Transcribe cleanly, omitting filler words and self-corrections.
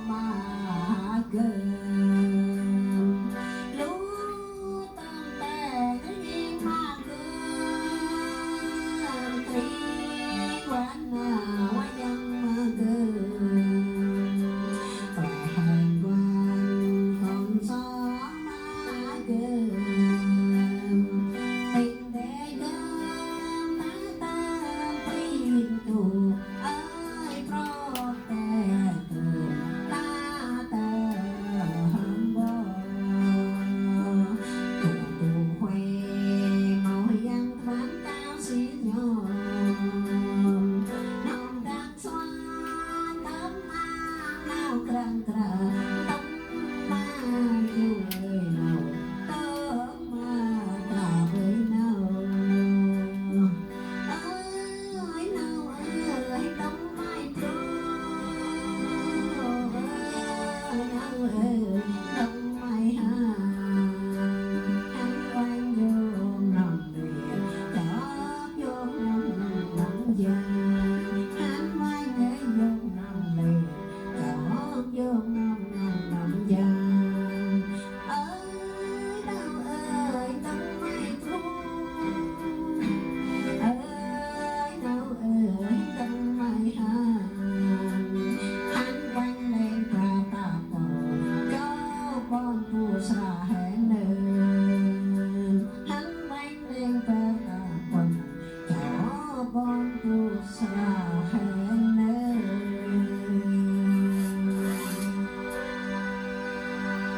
mà gần lũ tâm tề cái nhiên mà gần thì quán quá dân mà gần phải quan không gió mà gần tình để gần má ta tin tù ơi pro tè tù ta tè hâm bò tù tù khoe màu dân thoáng cao xí nhỏ nồng đang xoa tấm mang nào krang krang tấm mang yêu người nào tấm mang cả với nào ơi nào ơi tấm mai trôi nào ơi tấm mai hà anh quanh vô nằm địa chóp vô nằm dài anh quanh để vô nằm lìa chóp vô nằm dài ơi đâu ơi tấm mai trôi ơi đâu ơi tấm mai hà anh quanh lên ra ta bò cho con phù sa hẹn nền anh quanh lên ra ta bò cho con phù sa